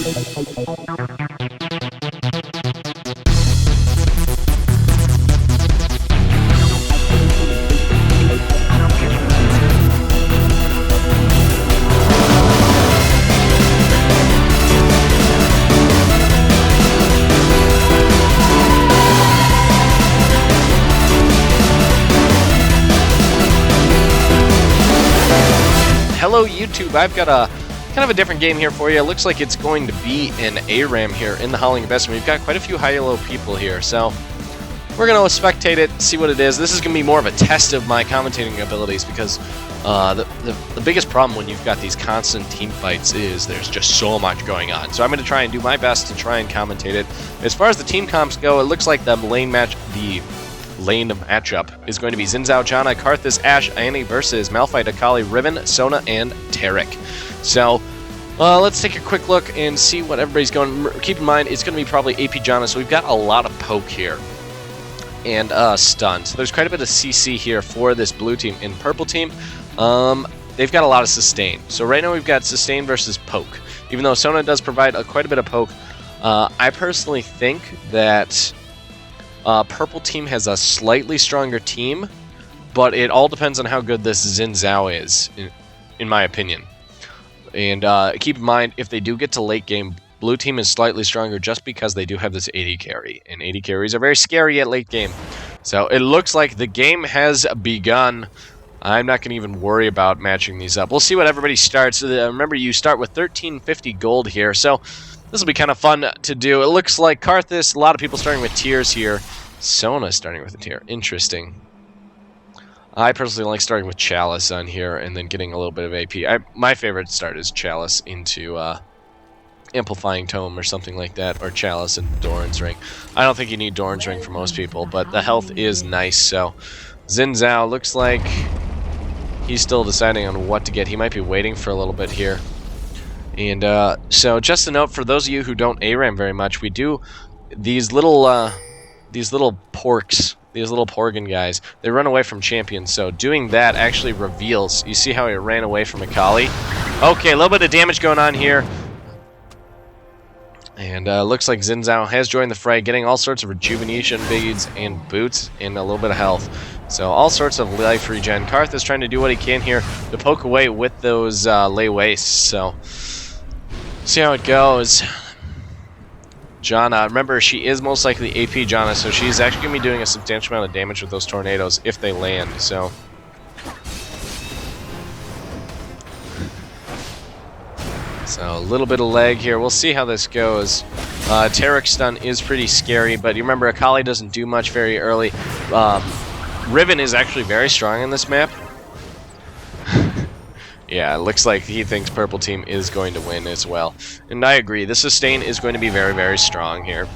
Hello YouTube, I've got a kind of a different game here for you. It looks like it's going to be an ARAM here in the Howling investment. We've got quite a few high-low people here, so we're going to spectate it, see what it is. This is going to be more of a test of my commentating abilities because the biggest problem when you've got these constant team fights is there's just so much going on. So I'm going to try and do my best to try and commentate it. As far as the team comps go, it looks like the lane matchup is going to be Xin Zhao, Janna, Karthus, Ashe, Annie versus Malphite, Akali, Riven, Sona, and Taric. So let's take a quick look and see what everybody's going. Keep in mind, it's going to be probably AP Janna, so we've got a lot of poke here. And stun. So there's quite a bit of CC here for this blue team. In purple team, they've got a lot of sustain. So right now we've got sustain versus poke. Even though Sona does provide quite a bit of poke, I personally think that purple team has a slightly stronger team, but it all depends on how good this Xin Zhao is, in my opinion. And keep in mind, if they do get to late game, blue team is slightly stronger just because they do have this AD carry, and AD carries are very scary at late game. So it looks like the game has begun. I'm not going to even worry about matching these up. We'll see what everybody starts. Remember, you start with 1350 gold here, so this will be kind of fun to do. It looks like Karthus, a lot of people starting with tiers here. Sona starting with a tier. Interesting. I personally like starting with Chalice on here and then getting a little bit of AP. My favorite start is Chalice into Amplifying Tome or something like that, or Chalice and Doran's Ring. I don't think you need Doran's Ring for most people, but the health is nice. So Xin Zhao looks like he's still deciding on what to get. He might be waiting for a little bit here. And so just a note for those of you who don't ARAM very much, we do these little porks, these little Porgan guys, they run away from champions, so doing that actually reveals. You see how he ran away from Akali? Okay, a little bit of damage going on here. And looks like Xin Zhao has joined the fray, getting all sorts of rejuvenation beads and boots and a little bit of health. So all sorts of life regen. Karthus trying to do what he can here to poke away with those lay wastes. So see how it goes. Janna, remember, she is most likely AP Janna, so she's actually going to be doing a substantial amount of damage with those tornadoes if they land. So a little bit of lag here. We'll see how this goes. Taric's stun is pretty scary, but you remember Akali doesn't do much very early. Riven is actually very strong in this map. Yeah, it looks like he thinks purple team is going to win as well. And I agree, the sustain is going to be very, very strong here.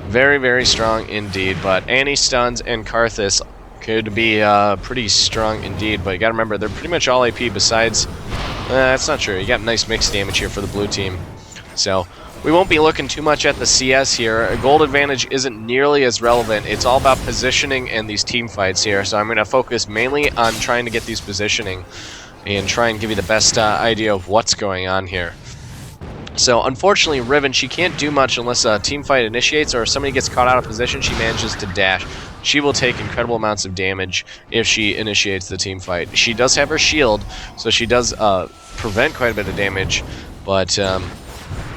Very, very strong indeed, but Annie stuns and Karthus could be pretty strong indeed, but you gotta remember, they're pretty much all AP besides... that's not true. You got nice mixed damage here for the blue team. So we won't be looking too much at the CS here. A gold advantage isn't nearly as relevant. It's all about positioning and these team fights here, so I'm going to focus mainly on trying to get these positioning and try and give you the best idea of what's going on here. So unfortunately, Riven, she can't do much unless a team fight initiates or if somebody gets caught out of position, she manages to dash. She will take incredible amounts of damage if she initiates the team fight. She does have her shield, so she does prevent quite a bit of damage, but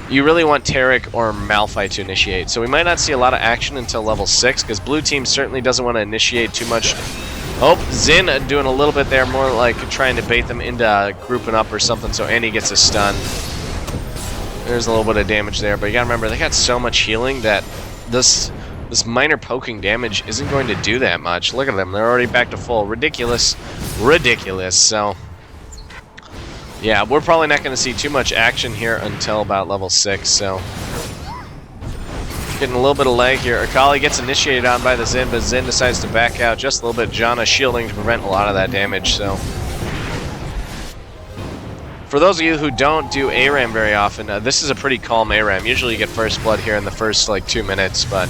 you really want Taric or Malphite to initiate. So we might not see a lot of action until level 6, because blue team certainly doesn't want to initiate too much. Oh, Xin doing a little bit there, more like trying to bait them into grouping up or something, so Annie gets a stun. There's a little bit of damage there, but you gotta remember, they got so much healing that this minor poking damage isn't going to do that much. Look at them, they're already back to full. Ridiculous. Ridiculous, so... yeah, we're probably not going to see too much action here until about level 6, so... getting a little bit of lag here. Akali gets initiated on by the Xin, but Xin decides to back out just a little bit. Janna shielding to prevent a lot of that damage, so... for those of you who don't do ARAM very often, this is a pretty calm ARAM. Usually you get first blood here in the first, like, 2 minutes, but...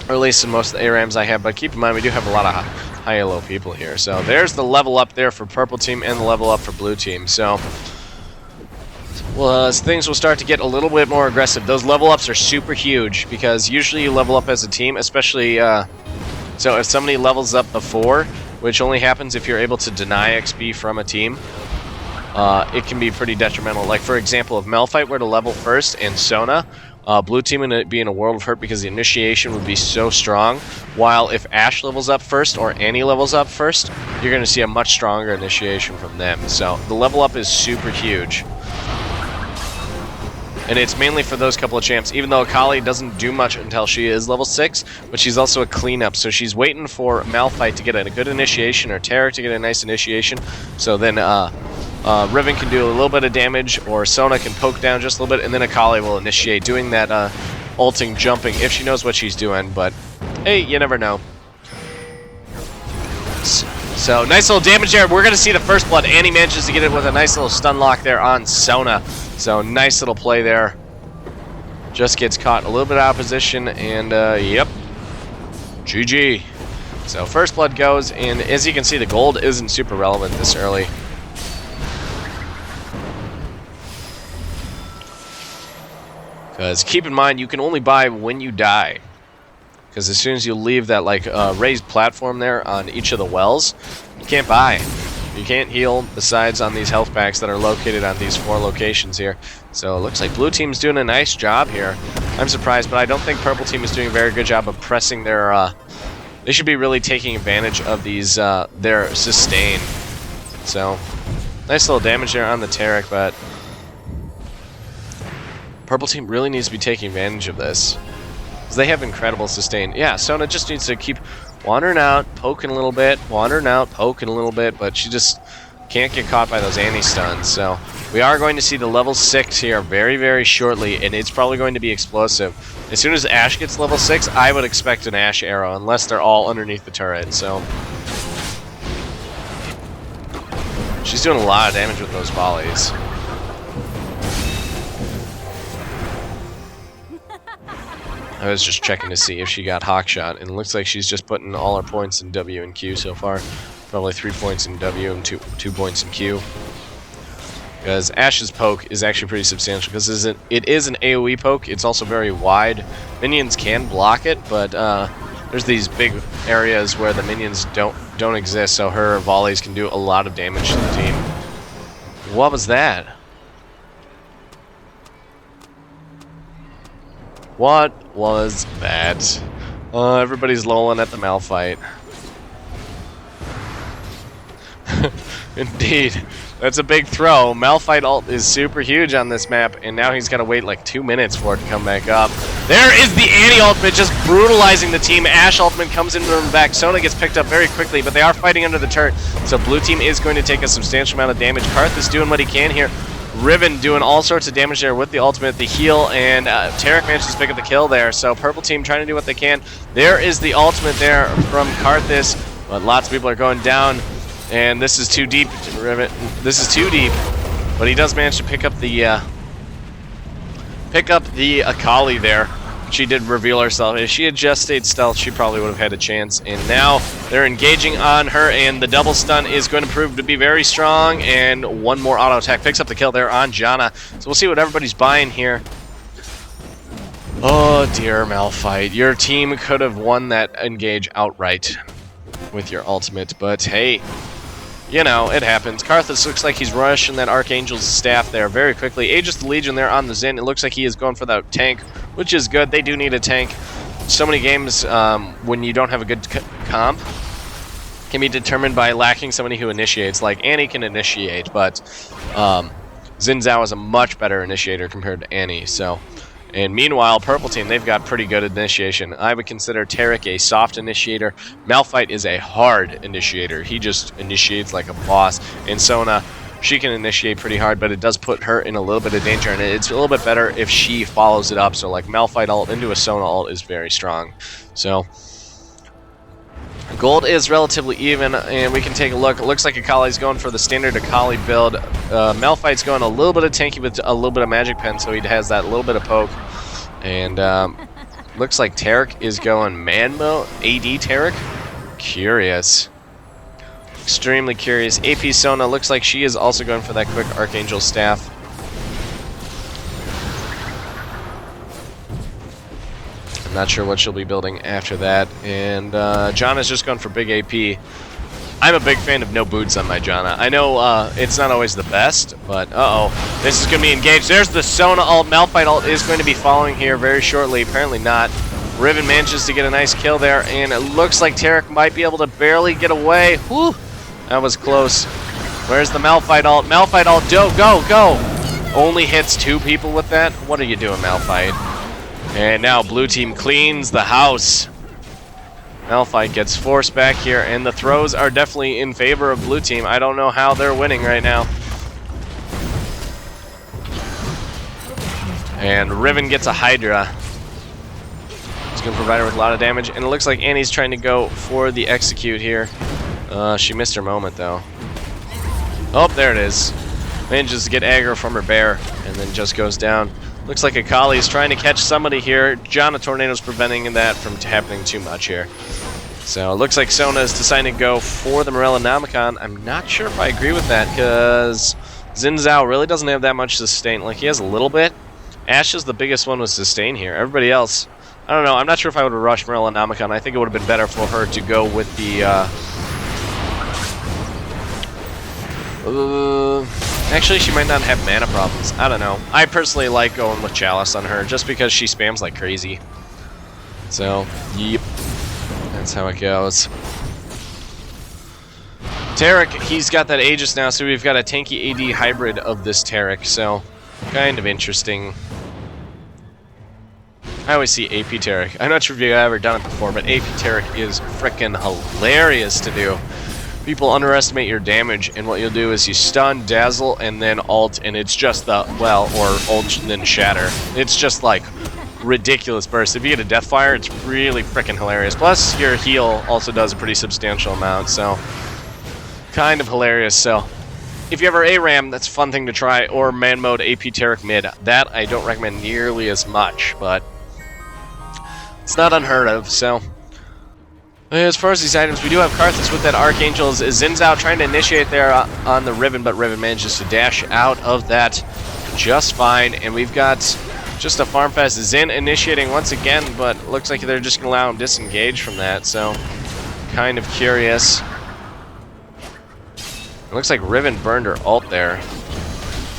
or at least in most of the ARAMs I have, but keep in mind we do have a lot of high and low people here. So there's the level up there for purple team and the level up for blue team. So Well, things will start to get a little bit more aggressive. Those level ups are super huge because usually you level up as a team, especially so if somebody levels up before, which only happens if you're able to deny XP from a team, it can be pretty detrimental. Like, for example, if Malphite were to level first and Sona, blue team would be in a world of hurt because the initiation would be so strong, while if Ashe levels up first or Annie levels up first, you're going to see a much stronger initiation from them. So the level up is super huge. And it's mainly for those couple of champs, even though Akali doesn't do much until she is level 6, but she's also a cleanup, so she's waiting for Malphite to get a good initiation or Taric to get a nice initiation, so then Riven can do a little bit of damage, or Sona can poke down just a little bit, and then Akali will initiate, doing that ulting, jumping, if she knows what she's doing, but hey, you never know. So, nice little damage there. We're going to see the first blood. Annie manages to get it with a nice little stun lock there on Sona. So, nice little play there. Just gets caught a little bit out of position, and yep. GG. So, first blood goes, and as you can see, the gold isn't super relevant this early. Because keep in mind, you can only buy when you die. Because as soon as you leave that raised platform there on each of the wells, you can't buy. You can't heal besides on these health packs that are located on these 4 locations here. So it looks like blue team's doing a nice job here. I'm surprised, but I don't think purple team is doing a very good job of pressing their... they should be really taking advantage of these their sustain. So nice little damage there on the Taric, but purple team really needs to be taking advantage of this. They have incredible sustain. Yeah, Sona just needs to keep wandering out, poking a little bit, wandering out, poking a little bit, but she just can't get caught by those anti-stuns. So we are going to see the level 6 here very, very shortly, and it's probably going to be explosive. As soon as Ashe gets level 6, I would expect an Ashe arrow, unless they're all underneath the turret. So she's doing a lot of damage with those volleys. I was just checking to see if she got Hawkshot, and it looks like she's just putting all her points in W and Q so far. Probably 3 points in W and 2 points in Q. Because Ashe's poke is actually pretty substantial, because it is an AoE poke. It's also very wide. Minions can block it, but there's these big areas where the minions don't exist, so her volleys can do a lot of damage to the team. What was that? What was that? Everybody's lolling at the Malphite. Indeed. That's a big throw. Malphite ult is super huge on this map, and now he's got to wait like 2 minutes for it to come back up. There is the anti-ultimate just brutalizing the team. Ashe ultimate comes in from the back. Sona gets picked up very quickly, but they are fighting under the turret, so blue team is going to take a substantial amount of damage. Karth is doing what he can here. Riven doing all sorts of damage there with the ultimate, the heal, and Taric manages to pick up the kill there. So purple team trying to do what they can. There is the ultimate there from Karthus, but lots of people are going down, and this is too deep. Riven, this is too deep, but he does manage to pick up the Akali there. She did reveal herself. If she had just stayed stealth, she probably would have had a chance. And now they're engaging on her, and the double stun is going to prove to be very strong. And one more auto attack picks up the kill there on Janna. So we'll see what everybody's buying here. Oh dear, Malphite. Your team could have won that engage outright with your ultimate, but hey, you know, it happens. Karthus looks like he's rushing that Archangel's staff there very quickly. Aegis the Legion there on the Xin. It looks like he is going for that tank, which is good. They do need a tank. So many games when you don't have a good comp can be determined by lacking somebody who initiates. Like, Annie can initiate, but Xin Zhao is a much better initiator compared to Annie. So, and meanwhile, purple team, they've got pretty good initiation. I would consider Taric a soft initiator. Malphite is a hard initiator. He just initiates like a boss. And Sona, she can initiate pretty hard, but it does put her in a little bit of danger, and it's a little bit better if she follows it up. So like Malphite ult into a Sona ult is very strong. So gold is relatively even, and we can take a look. It looks like Akali's going for the standard Akali build. Malphite's going a little bit of tanky with a little bit of magic pen, so he has that little bit of poke. And looks like Taric is going man mode, AD Taric. Curious. Extremely curious. AP Sona looks like she is also going for that quick Archangel staff. Not sure what she'll be building after that. And Janna's just gone for big AP. I'm a big fan of no boots on my Janna. I know it's not always the best, but uh-oh. This is going to be engaged. There's the Sona ult. Malphite ult is going to be following here very shortly. Apparently not. Riven manages to get a nice kill there, and it looks like Tarek might be able to barely get away. Whew! That was close. Where's the Malphite ult? Malphite ult, go! Only hits 2 people with that? What are you doing, Malphite? And now blue team cleans the house. Malphite gets forced back here, and the throws are definitely in favor of blue team. I don't know how they're winning right now. And Riven gets a Hydra. He's going to provide her with a lot of damage, and it looks like Annie's trying to go for the execute here. She missed her moment, though. Oh, there it is. Manages to get aggro from her bear, and then just goes down. Looks like Akali's trying to catch somebody here. Janna Tornado's preventing that from happening too much here. So it looks like Sona is deciding to go for the Morellonomicon. I'm not sure if I agree with that, because Xin Zhao really doesn't have that much sustain. Like, he has a little bit. Ashe is the biggest one with sustain here. Everybody else, I don't know. I'm not sure if I would have rushed Morellonomicon. I think it would have been better for her to go with the... Actually, she might not have mana problems. I don't know. I personally like going with Chalice on her just because she spams like crazy. So, yep. That's how it goes. Tarek, he's got that Aegis now, so we've got a tanky AD hybrid of this Tarek, so kind of interesting. I always see AP Tarek. I'm not sure if you've ever done it before, but AP Tarek is frickin' hilarious to do. People underestimate your damage, and what you'll do is you stun, dazzle, and then ult, and it's just the, well, or ult and then shatter. It's just like ridiculous burst. If you get a Deathfire, it's really freaking hilarious. Plus, your heal also does a pretty substantial amount, so kind of hilarious. So, if you ever ARAM, that's a fun thing to try, or man mode AP Tarek mid. That I don't recommend nearly as much, but it's not unheard of, so... As far as these items, we do have Karthus with that Archangel's Xin Zhao trying to initiate there on the Riven, but Riven manages to dash out of that just fine. And we've got just a farm fest Xin initiating once again, but looks like they're just going to allow him to disengage from that, so kind of curious. It looks like Riven burned her ult there.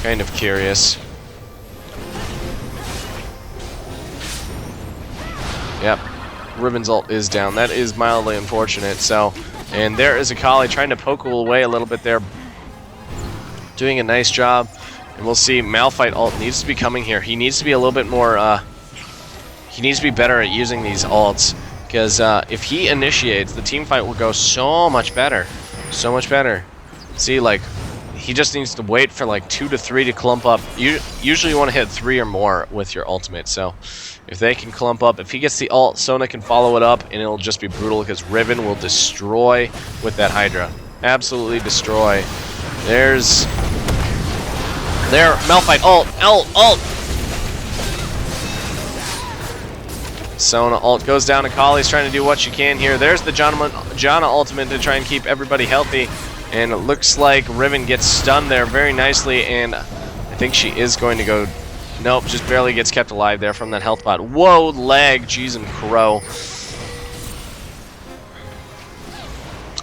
Kind of curious. Yep. Riven's ult is down. That is mildly unfortunate. So, and there is Akali trying to poke away a little bit there. Doing a nice job. And we'll see Malphite ult needs to be coming here. He needs to be a little bit more, he needs to be better at using these ults. Because if he initiates, the team fight will go so much better. So much better. See, like, he just needs to wait for like 2 to 3 to clump up. Usually you want to hit 3 or more with your ultimate. So if they can clump up, if he gets the ult, Sona can follow it up, and it'll just be brutal because Riven will destroy with that Hydra. Absolutely destroy. There's... There, Malphite, ult! Sona ult goes down. Akali's trying to do what she can here. There's the Janna ultimate to try and keep everybody healthy. And it looks like Riven gets stunned there very nicely, and I think she is going to go... Nope, just barely gets kept alive there from that health bot. Whoa, lag, jeez and crow.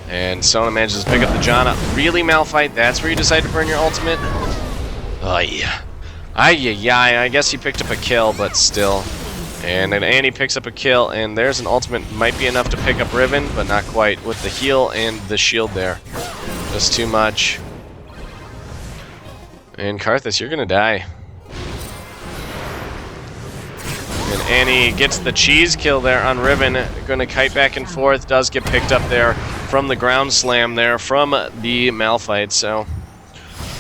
And Sona manages to pick up the Janna. Really, Malphite? That's where you decide to burn your ultimate? Oh, yeah. I guess he picked up a kill, but still. And then Annie picks up a kill, and there's an ultimate. Might be enough to pick up Riven, but not quite. With the heal and the shield there. Just too much. And Karthus, you're gonna die. And Annie gets the cheese kill there on Riven. Gonna kite back and forth. Does get picked up there from the ground slam there from the Malphite. So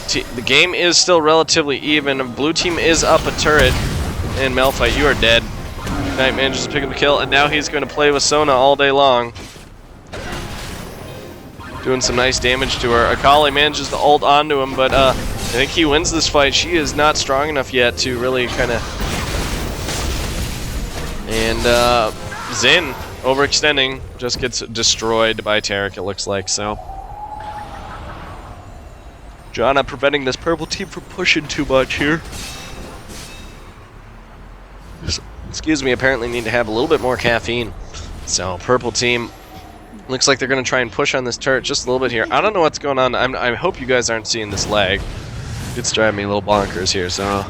the game is still relatively even. Blue team is up a turret. And Malphite, you are dead. Knight manages to pick up a kill, and now he's going to play with Sona all day long. Doing some nice damage to her. Akali manages to ult onto him, but I think he wins this fight. She is not strong enough yet to really kind of... And Xin, overextending, just gets destroyed by Tarek, it looks like, so... Janna preventing this purple team from pushing too much here. excuse me, apparently need to have a little bit more caffeine. So purple team looks like they're going to try and push on this turret just a little bit here. I don't know what's going on. I hope you guys aren't seeing this lag. It's driving me a little bonkers here, so...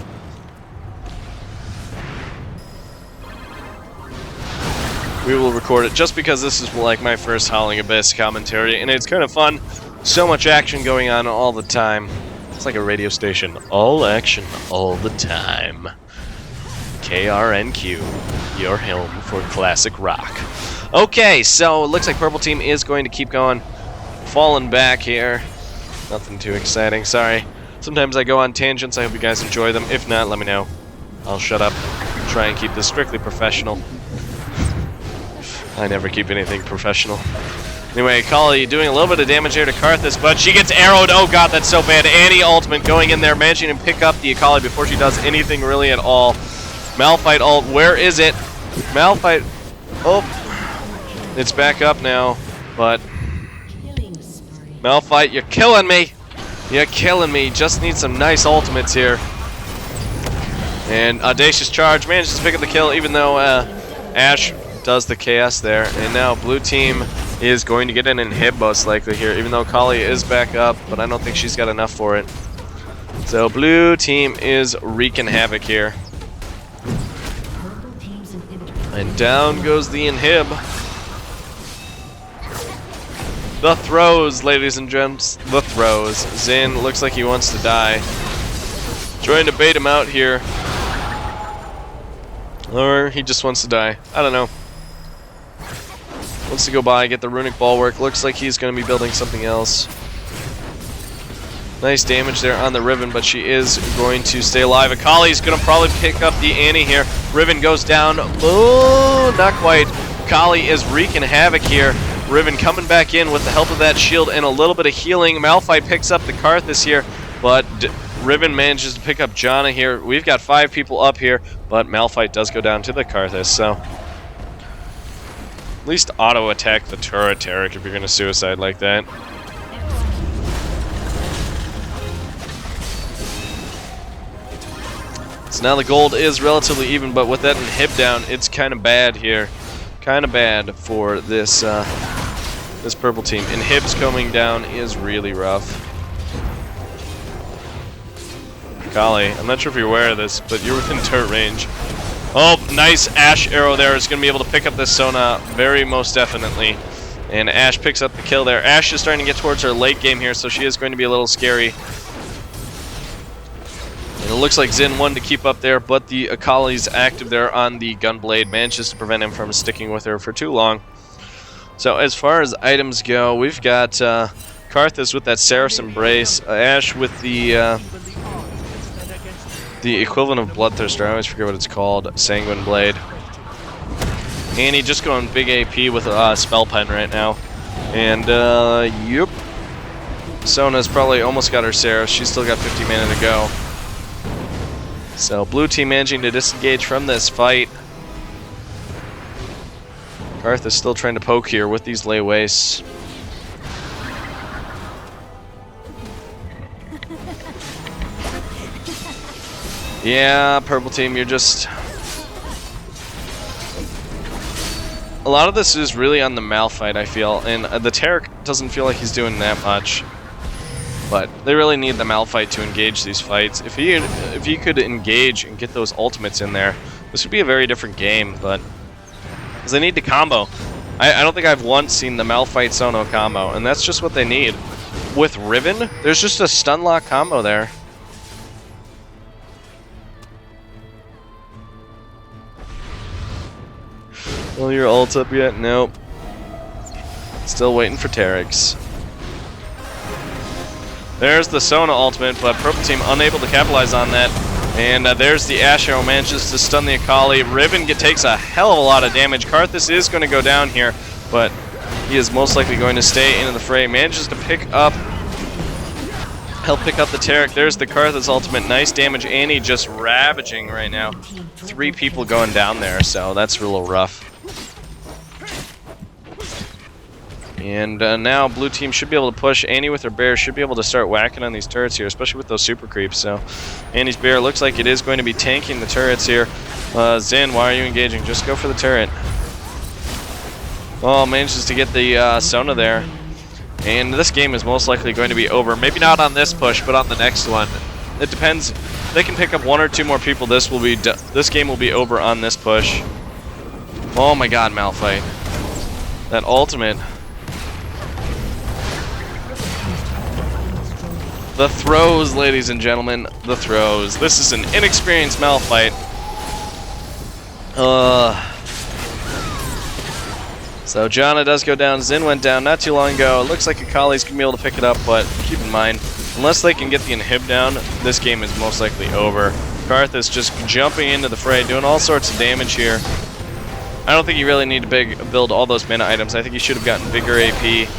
we will record it just because this is like my first Howling Abyss commentary, and it's kind of fun. So much action going on all the time. It's like a radio station. All action, all the time. KRNQ, your home for classic rock. Okay, so it looks like purple team is going to keep going. Falling back here. Nothing too exciting, sorry. Sometimes I go on tangents, I hope you guys enjoy them. If not, let me know. I'll shut up. Try and keep this strictly professional. I never keep anything professional. Anyway, Kali doing a little bit of damage here to Karthus, but she gets arrowed. Oh god, that's so bad. Annie ultimate going in there, managing to pick up the Akali before she does anything really at all. Malphite ult, where is it? Malphite, oh, it's back up now, but Malphite, you're killing me. You're killing me. Just need some nice ultimates here. And Audacious Charge manages to pick up the kill, even though Ashe does the chaos there. And now blue team is going to get an inhib most likely here, even though Kali is back up, but I don't think she's got enough for it. So blue team is wreaking havoc here. And down goes the inhib. The throws, ladies and gents. The throws. Zin looks like he wants to die. Trying to bait him out here. Or he just wants to die. I don't know. Wants to go by, get the runic bulwark. Looks like he's going to be building something else. Nice damage there on the Riven, but she is going to stay alive. Akali's going to probably pick up the Annie here. Riven goes down. Oh, not quite. Kali is wreaking havoc here. Riven coming back in with the help of that shield and a little bit of healing. Malphite picks up the Karthus here, but Riven manages to pick up Janna here. We've got 5 people up here, but Malphite does go down to the Karthus, so... at least auto-attack the turret, Tarek, if you're going to suicide like that. So now the gold is relatively even, but with that inhib down, it's kind of bad here. Kind of bad for this this purple team. Inhibs coming down is really rough. Kali, I'm not sure if you're aware of this, but you're within turret range. Oh, nice Ashe arrow there. Is going to be able to pick up this Sona very most definitely. And Ashe picks up the kill there. Ashe is starting to get towards her late game here, so she is going to be a little scary. And it looks like Zin wanted to keep up there, but the Akali's active there on the Gunblade. Manages to prevent him from sticking with her for too long. So as far as items go, we've got Karthus with that Saracen Brace, Ashe with the equivalent of Bloodthirster, I always forget what it's called, Sanguine Blade. Annie just going big AP with Spell Pen right now. And, yep. Sona's probably almost got her Seraph. She's still got 50 mana to go. So, blue team managing to disengage from this fight. Karth is still trying to poke here with these lay wastes. Yeah, purple team, you're just... a lot of this is really on the Malphite, I feel, and the Tarek doesn't feel like he's doing that much. But they really need the Malphite to engage these fights. If he could engage and get those ultimates in there, this would be a very different game, but... because they need to combo. I don't think I've once seen the Malphite Sono combo, and that's just what they need. With Riven, there's just a stun lock combo there. Well, your ult up yet? Nope. Still waiting for Tarek's. There's the Sona ultimate, but purple team unable to capitalize on that. And there's the Ashe arrow, manages to stun the Akali. Riven takes a hell of a lot of damage. Karthus is going to go down here, but he is most likely going to stay into the fray. Manages to help pick up the Tarek. There's the Karthus ultimate. Nice damage. Annie just ravaging right now. 3 people going down there, so that's a little rough. And now blue team should be able to push. Annie with her bear should be able to start whacking on these turrets here, especially with those super creeps. So Annie's bear looks like it is going to be tanking the turrets here. Zin, why are you engaging? Just go for the turret. Oh, manages to get the Sona there. And this game is most likely going to be over. Maybe not on this push, but on the next one. It depends. They can pick up 1 or 2 more people. This game will be over on this push. Oh my god, Malphite. That ultimate. The throws, ladies and gentlemen. The throws. This is an inexperienced Malphite. So Janna does go down. Zin went down not too long ago. It looks like Akali's going to be able to pick it up, but keep in mind, unless they can get the inhib down, this game is most likely over. Karth is just jumping into the fray, doing all sorts of damage here. I don't think you really need to build all those mana items. I think you should have gotten Vigor AP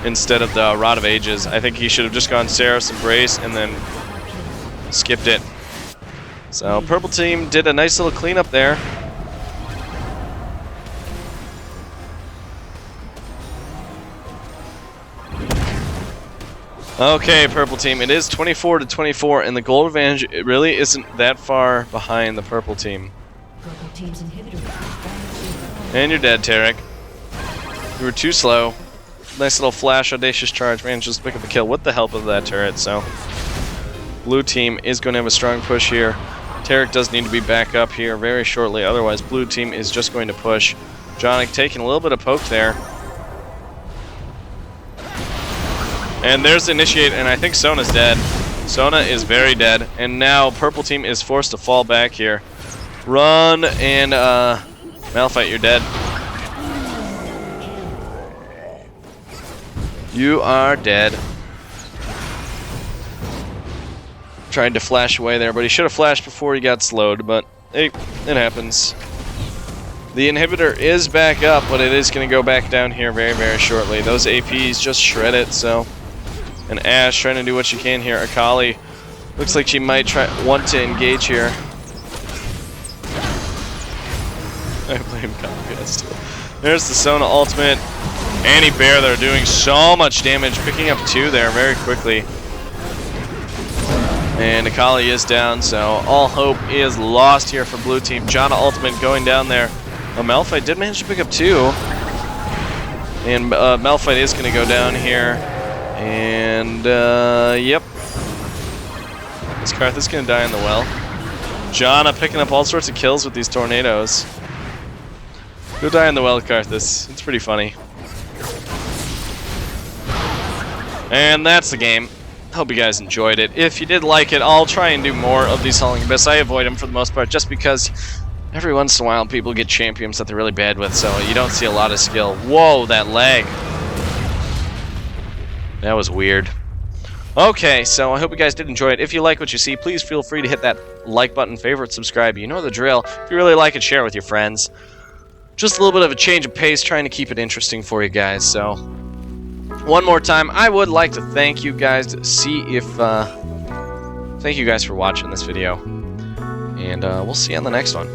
instead of the Rod of Ages. I think he should have just gone Seraph's Embrace and then skipped it. So purple team did a nice little cleanup there. Okay, purple team, it is 24-24, and the gold advantage, it really isn't that far behind the purple team. And you're dead, Tarek. You were too slow. Nice little flash, audacious charge, manages to pick up a kill with the help of that turret, so blue team is going to have a strong push here. Tarek does need to be back up here very shortly, otherwise blue team is just going to push. Jonic taking a little bit of poke there. And there's the initiate, and I think Sona's dead. Sona is very dead, and now purple team is forced to fall back here. Run, and Malphite, you're dead. You are dead. Tried to flash away there, but he should have flashed before he got slowed, but hey, it happens. The inhibitor is back up, but it is going to go back down here very, very shortly. Those APs just shred it, so... And Ashe trying to do what she can here. Akali looks like she might want to engage here. I blame Comcast too. There's the Sona ultimate. Anti-Bear, they're doing so much damage, picking up 2 there very quickly. And Akali is down, so all hope is lost here for blue team. Janna ultimate going down there. Oh, Malphite did manage to pick up 2. And Malphite is going to go down here. And, yep. This Karth is going to die in the well. Janna picking up all sorts of kills with these tornadoes. Go die in the well, Karthus. It's pretty funny. And that's the game. Hope you guys enjoyed it. If you did like it, I'll try and do more of these Howling Abyss. I avoid them for the most part just because every once in a while people get champions that they're really bad with, so you don't see a lot of skill. Whoa, that lag. That was weird. Okay, so I hope you guys did enjoy it. If you like what you see, please feel free to hit that like button, favorite, subscribe. You know the drill. If you really like it, share it with your friends. Just a little bit of a change of pace, trying to keep it interesting for you guys. So, one more time, I would like to thank you guys to see if... thank you guys for watching this video. And we'll see you on the next one.